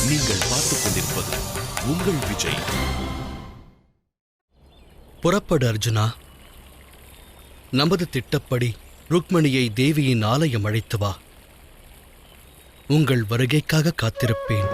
நீங்கள் பார்த்துக் கொண்டிருப்பது உங்கள் விஜய். புறப்படு அர்ஜுனா. நமது திட்டப்படி ருக்மணியை தேவியின் ஆலயம் அழைத்து வா. உங்கள் வருகைக்காக காத்திருப்பேன்.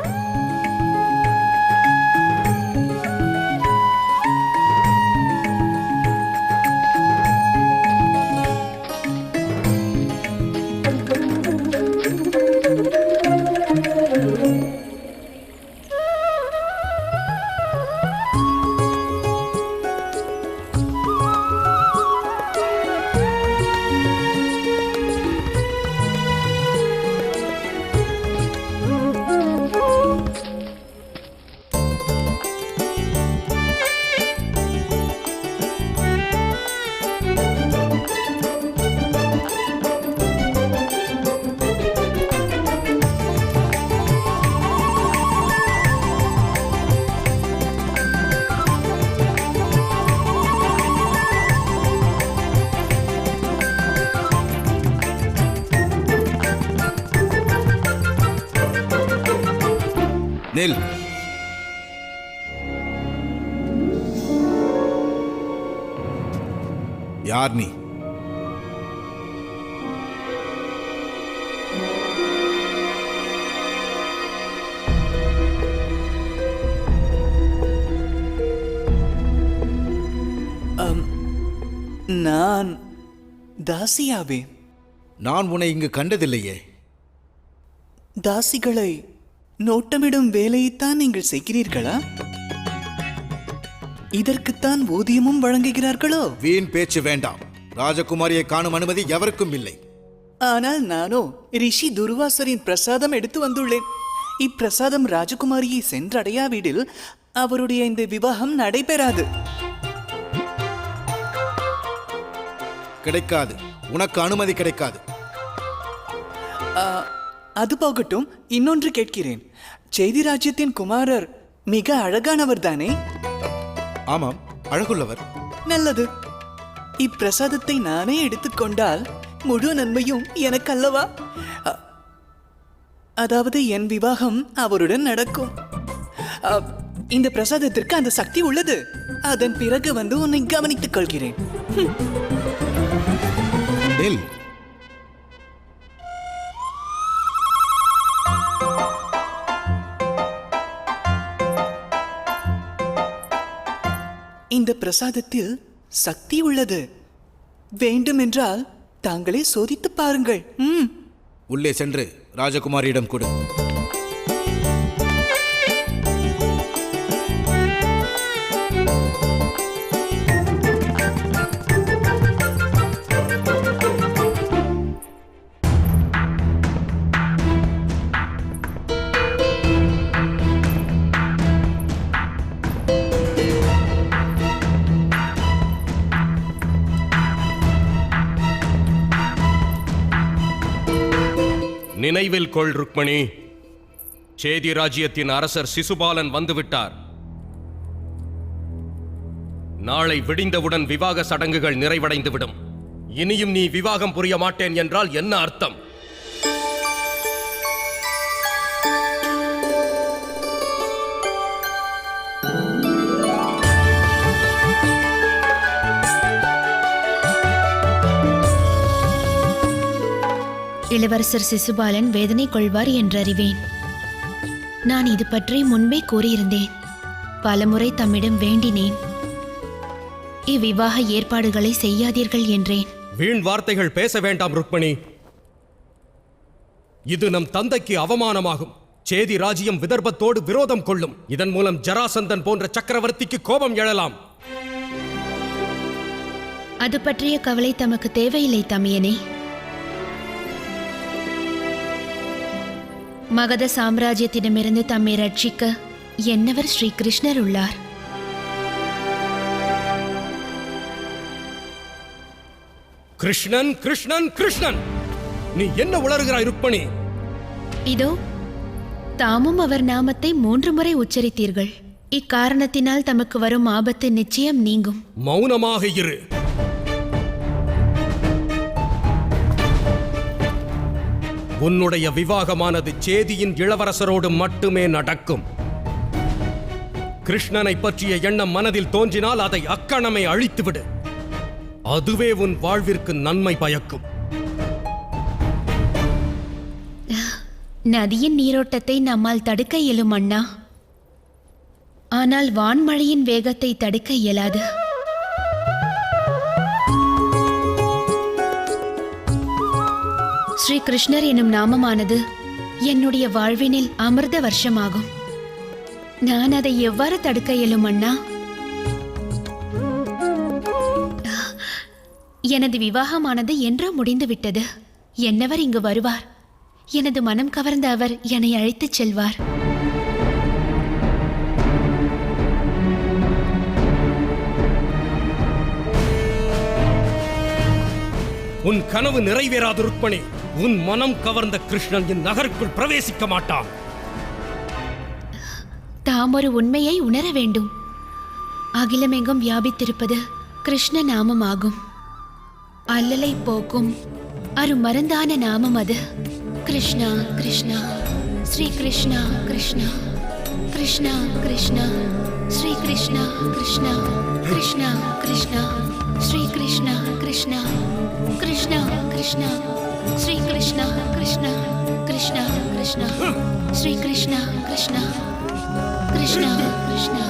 நெல். யார் நீ? நான் தாசியாவே. நான் உன்னை இங்கு கண்டதில்லையே. தாசிகளை நோட்டமிடும் வேலையைத்தான் நீங்கள் செய்கிறீர்களா? இதற்குத்தான் ஊதியமும் வழங்குகிறார்களோ? வீண் பேச்சு வேண்டாம். ராஜகுமாரியை காணும் அனுமதி எவருக்கும் இல்லை. ஆனால் நானோ ரிஷி துர்வாசரின் பிரசாதம் எடுத்து வந்துள்ளேன். இப்பிரசாதம் ராஜகுமாரியை சென்றடையாவிடில் அவருடைய இந்த விவாகம் நடைபெறாது. கிடைக்காது. உனக்கு அனுமதி கிடைக்காது. அது போகட்டும், இன்னொன்று கேட்கிறேன். செய்தி ராஜ்யத்தின் குமாரர் மிக அழகானவர் தானே? ஆமாம், அழகுள்ளவர். நல்லது. இப்பிரசாதத்தை நானே எடுத்துக்கொண்டால் முழு நன்மையும் எனக்கு அல்லவா? அதாவது என் விவாகம் அவருடன் நடக்கும். இந்த பிரசாதத்திற்கு அந்த சக்தி உள்ளது. அதன் பிறகு வந்து உன்னை கவனித்துக் கொள்கிறேன். இந்த பிரசாதத்தில் சக்தி உள்ளது. வேண்டுமென்றால் தாங்களே சோதித்து பாருங்கள். உள்ளே சென்று ராஜகுமாரியிடம் கொடு. நினைவில் கொள் ருக்மணி, சேதி ராஜ்யத்தின் அரசர் சிசுபாலன் வந்துவிட்டார். நாளை விடிந்தவுடன் விவாக சடங்குகள் நிறைவடைந்துவிடும். இனியும் நீ விவாகம் புரிய மாட்டேன் என்றால் என்ன அர்த்தம்? இளவரசர் சிசுபாலன் வேதனை கொள்வார் என்றறிவேன். நான் இது பற்றி முன்பே கூறியிருந்தேன். பலமுறை தம்மிடம் வேண்டினேன். இவ்விவாக ஏற்பாடுகளை செய்யாதீர்கள் என்றேன். வீண் வார்த்தைகள் பேச வேண்டாம் ருக்மணி. இது நம் தந்தைக்கு அவமானமாகும். சேதி ராஜ்யம் விதர்பத்தோடு விரோதம் கொள்ளும். இதன் மூலம் ஜராசந்தன் போன்ற சக்கரவர்த்திக்கு கோபம் எழலாம். அது பற்றிய கவலை தமக்கு தேவையில்லை தமையனே. மகத சாம்ராஜ்யத்திடமிருந்து தம்மை ரட்சிக்க என்னவர் ஸ்ரீ கிருஷ்ணர் உள்ளார். கிருஷ்ணன் கிருஷ்ணன் கிருஷ்ணன், நீ என்ன உளறுகிறாய் ருக்மணி? இதோ தாமும் அவர் நாமத்தை 3 முறை உச்சரித்தீர்கள். இக்காரணத்தினால் தமக்கு வரும் ஆபத்து நிச்சயம் நீங்கும். மௌனமாக இரு. உன்னுடைய விவாகமானது சேதியின் இளவரசரோடு மட்டுமே நடக்கும். கிருஷ்ணனை பற்றிய எண்ணம் மனதில் தோன்றினால் அதை அக்கணமே அழித்துவிடு. அதுவே உன் வாழ்விற்கு நன்மை பயக்கும். நதியின் நீரோட்டத்தை நம்மால் தடுக்க இயலும் அண்ணா. ஆனால் வான்மழையின் வேகத்தை தடுக்க இயலாது. ஸ்ரீ கிருஷ்ணர் எனும் நாமமானது என்னுடைய வாழ்வினில் அமிர்த வருஷமாகும். நான் அதை எவ்வாறு தடுக்க இயலும் அண்ணா? எனது விவாகமானது என்றோ முடிந்து விட்டது. என்னவர் இங்கு வருவார். எனது மனம் கவர்ந்த அவர் என்னை அழைத்துச் செல்வார். உன் கனவு நிறைவேறாது ருக்மணி. உன் மனம் கவர்ந்த கிருஷ்ணன் என் நகருக்குள் பிரவேசிக்க மாட்டான். தாம் ஒரு உண்மையை உணர வேண்டும். அகிலமெங்கும் வியாபித்திருப்பது கிருஷ்ண நாமம் ஆகும். அல்லலை போக்கும் அருமருந்தான நாமம் அது. கிருஷ்ணா கிருஷ்ணா ஸ்ரீ கிருஷ்ணா கிருஷ்ணா கிருஷ்ணா கிருஷ்ணா ஸ்ரீ கிருஷ்ணா கிருஷ்ணா கிருஷ்ணா கிருஷ்ணா ஸ்ரீ கிருஷ்ணா கிருஷ்ணா கிருஷ்ணா கிருஷ்ணா ஸ்ரீ கிருஷ்ணா கிருஷ்ணா கிருஷ்ணா கிருஷ்ணா ஸ்ரீ கிருஷ்ணா கிருஷ்ணா கிருஷ்ணா கிருஷ்ணா.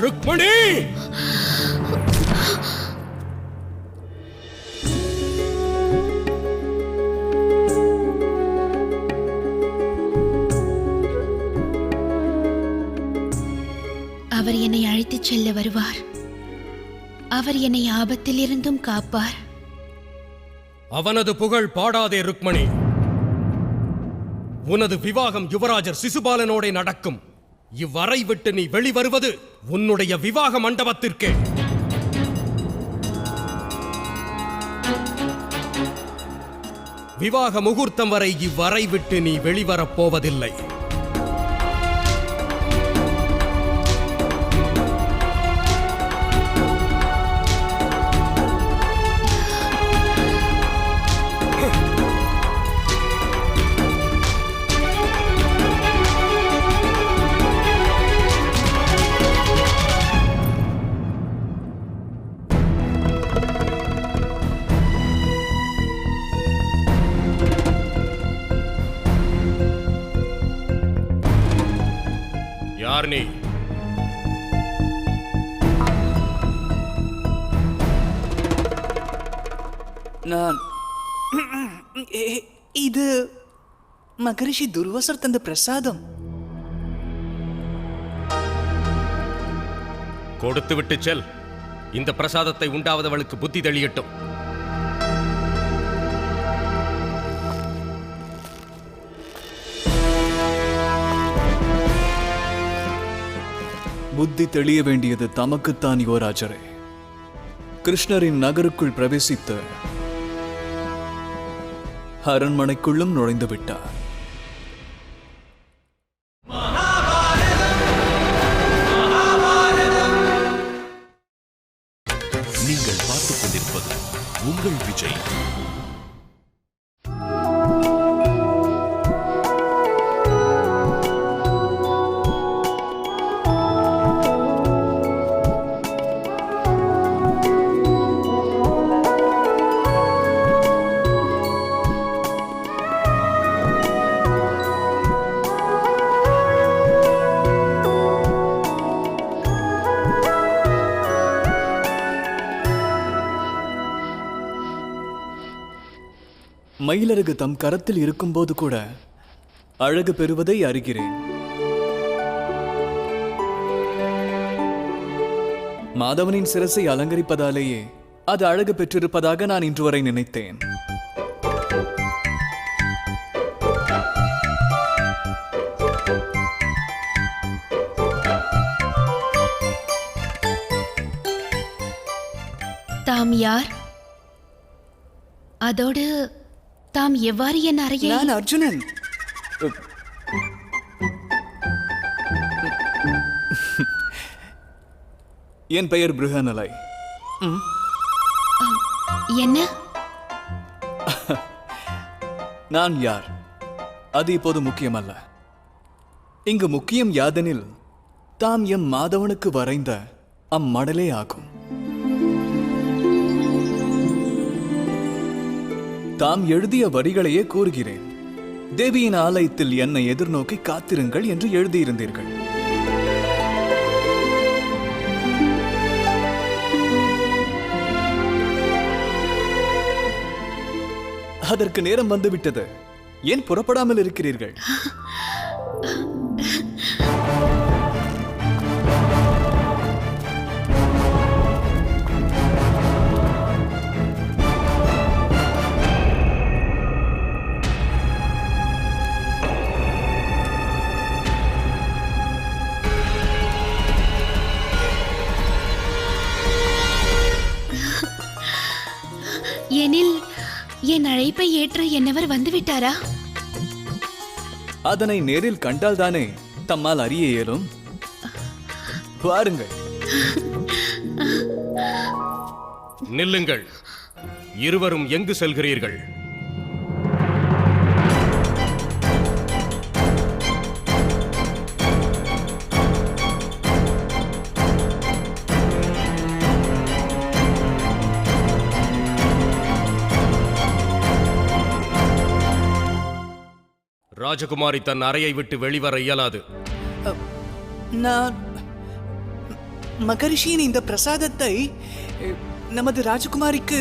ருக்மணி! அவர் என்னை அழைத்துச் செல்ல வருவார். அவர் என்னை ஆபத்திலிருந்தும் காப்பார். அவனது புகழ் பாடாதே ருக்மணி. உனது விவாகம் யுவராஜர் சிசுபாலனோட நடக்கும். இவ்வறை விட்டு நீ வெளிவருவது உன்னுடைய விவாக மண்டபத்திற்கே. விவாக முகூர்த்தம் வரை இவ்வறை விட்டு நீ வெளிவரப் போவதில்லை. யார் நீ? நான் இது மகரிஷி துர்வாசர் தந்த பிரசாதம். கொடுத்து விட்டு செல். இந்த பிரசாதத்தை உண்டாவதவளுக்கு புத்தி தெளியட்டும். புத்தி தெளிய வேண்டியது தமக்குத்தான் யுவராஜரே. கிருஷ்ணரின் நகருக்குள் பிரவேசித்து அரண்மனைக்குள்ளும் நுழைந்து விட்டார். நீங்கள் பார்த்துக் கொண்டிருப்பது உங்கள் விஜய். மயிலழகு தம் கரத்தில் இருக்கும்போது கூட அழகு பெறுவதை அறிகிறேன். மாதவனின் சிரசை அலங்கரிப்பதாலேயே அது அழகு பெற்றிருப்பதாக நான் இன்று வரை நினைத்தேன். தாம் யார்? அதோடு தாம் எவ்வாறு என் அறையை? நான் அர்ஜுனன். என் பெயர் பிருஹநலை. என்ன? நான் யார் அது இப்போது முக்கியமல்ல. இங்கு முக்கியம் யாதெனில் தாம் எம் மாதவனுக்கு வரைந்த அம்மடலே ஆகும். தாம் எழுதிய வரிகளையே கூறுகிறேன். தேவியின் ஆலயத்தில் என்னை எதிர்நோக்கி காத்திருங்கள் என்று எழுதியிருந்தீர்கள். அதற்கு நேரம் வந்துவிட்டது. ஏன் புறப்படாமல் இருக்கிறீர்கள்? எனில் என் அழைப்பை ஏற்று என்னவர் வந்துவிட்டாரா? அதனை நேரில் கண்டால்தானே தம்மால் அறிய இயலும். வாருங்கள். நில்லுங்கள். இருவரும் எங்கு செல்கிறீர்கள்? ராஜகுமாரி தன் அறையை விட்டு வெளிவர இயலாது. நான் மகரிஷியின் இந்த பிரசாதத்தை நமது ராஜகுமாரிக்கு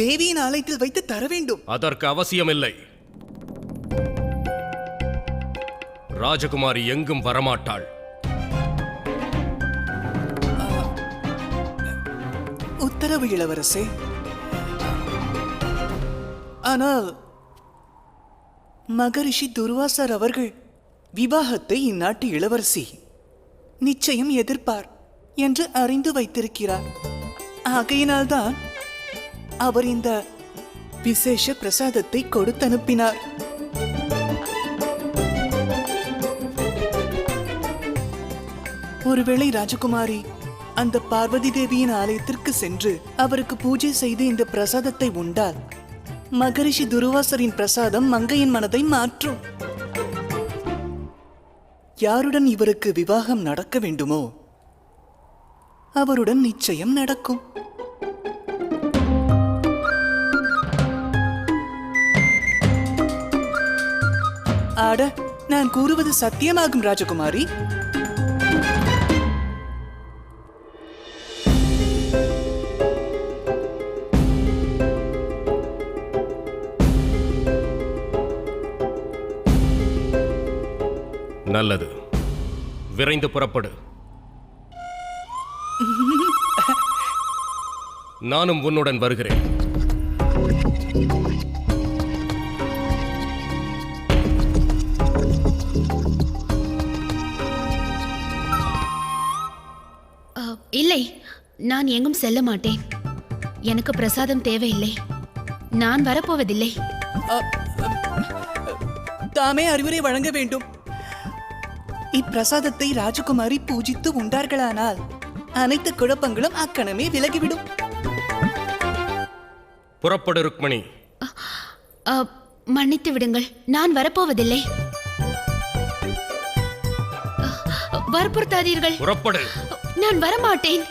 தேவியின் ஆலயத்தில் வைத்து தர வேண்டும். அதற்கு அவசியமில்லை. ராஜகுமாரி எங்கும் வரமாட்டாள். உத்தரவு இளவரசே. ஆனால் மகரிஷி துர்வாசர் அவர்கள் விவாகத்தை இந்நாட்டு இளவரசி நிச்சயம் எதிர்ப்பார் என்று அறிந்து வைத்திருக்கிறார். ஆகையினால்தான் அவர் இந்த விசேஷ பிரசாதத்தை கொடுத்தனுப்பினார். ஒருவேளை ராஜகுமாரி அந்த பார்வதி தேவியின் ஆலயத்திற்கு சென்று அவருக்கு பூஜை செய்து இந்த பிரசாதத்தை உண்டால் மகரிஷி துர்வாசரின் பிரசாதம் மங்கையின் மனதை மாற்றும். யாருடன் இவருக்கு விவாகம் நடக்க வேண்டுமோ அவருடன் நிச்சயம் நடக்கும். ஆட, நான் கூறுவது சத்தியமாகும் ராஜகுமாரி. நல்லது. விரைந்து புறப்படு. நானும் உன்னுடன் வருகிறேன். இல்லை, நான் எங்கும் செல்ல மாட்டேன். எனக்கு பிரசாதம் தேவையில்லை. நான் வரப்போவதில்லை. தாமே அறிவுரை வழங்க வேண்டும். இப்பிரசாதத்தை ராஜகுமாரி பூஜித்து உண்டார்களானால் அனைத்து குழப்பங்களும் அக்கணமே விலகிவிடும். புறப்படு ருக்மணி. மன்னித்து விடுங்கள், நான் வரப்போவதில்லை. வற்புறுத்தாதீர்கள். புறப்படு. நான் வரமாட்டேன்.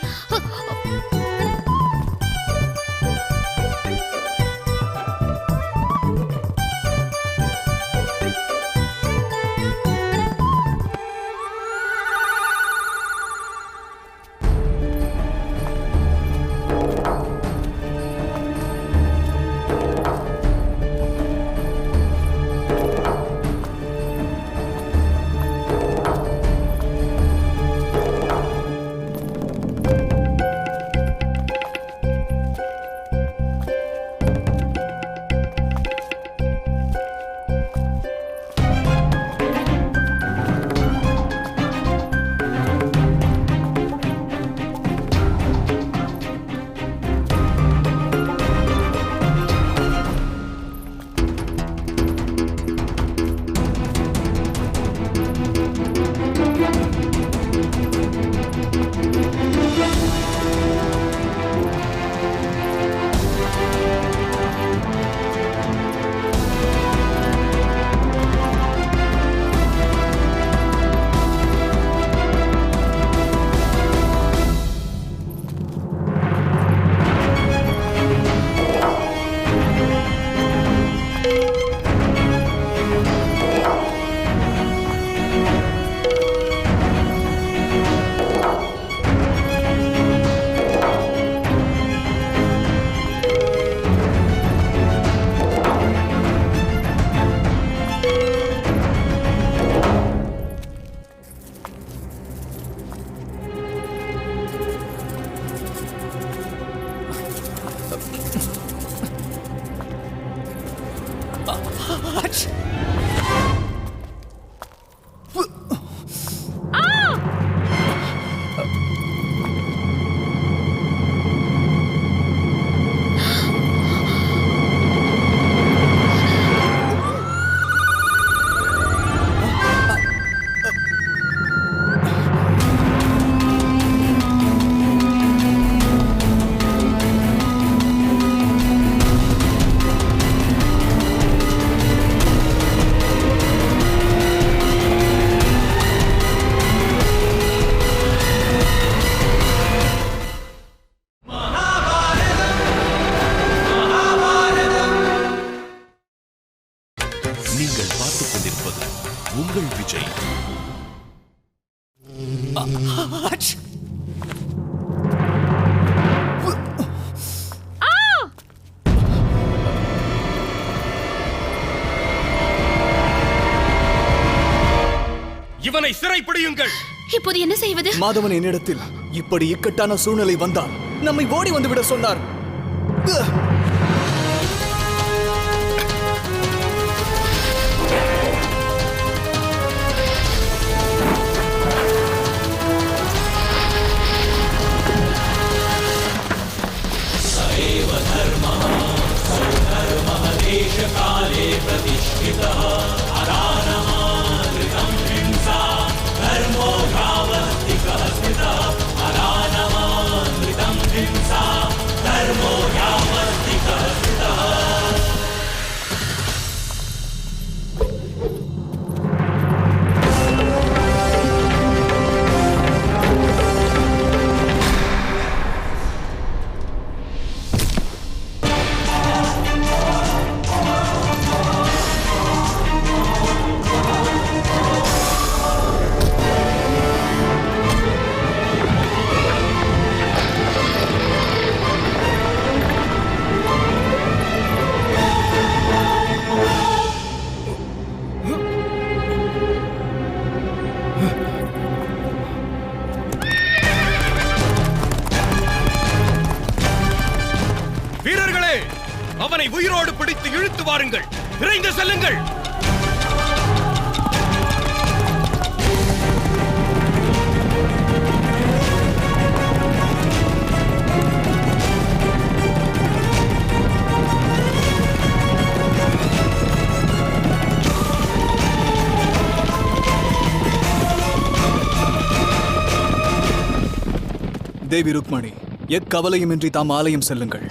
நீங்கள் பார்த்துக் கொண்டிருப்பது உங்கள் விஜய். இவனை சிறைப்பிடியுங்கள். இப்போது என்ன செய்வது? மாதவன் என்னிடத்தில் இப்படி இக்கட்டான சூழ்நிலை வந்தால் நம்மை ஓடி வந்துவிட சொன்னார். வீரர்களே, அவனை உயிரோடு பிடித்து இழுத்து வாருங்கள். விரைந்து செல்லுங்கள். தேவி ருக்மணி, எக்கவலையுமின்றி தாம் ஆலயம் செல்லுங்கள்.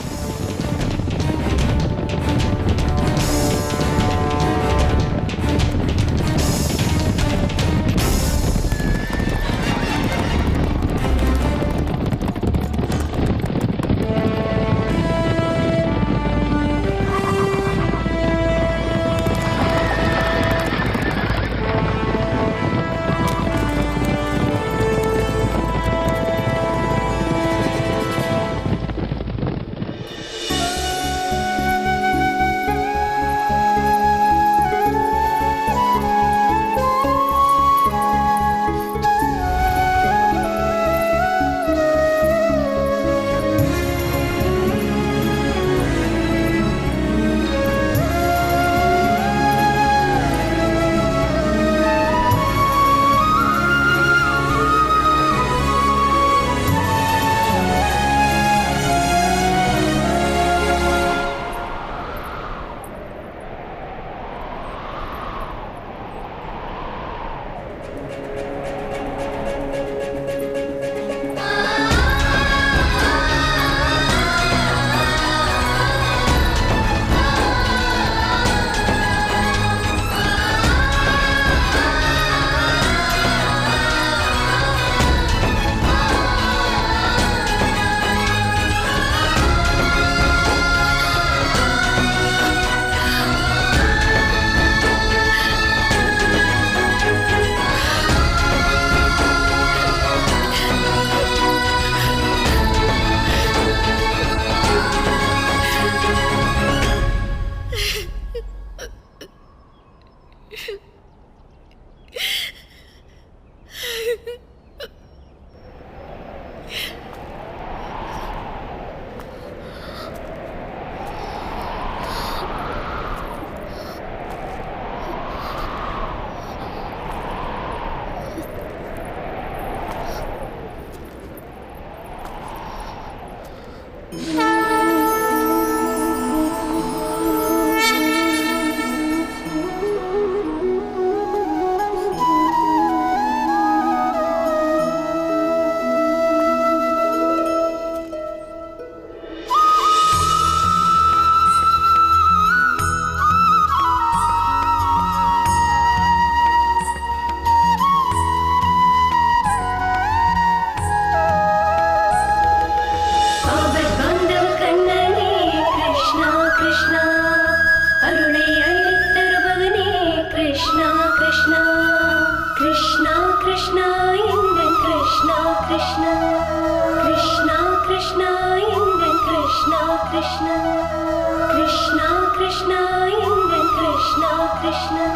கிருஷ்ணா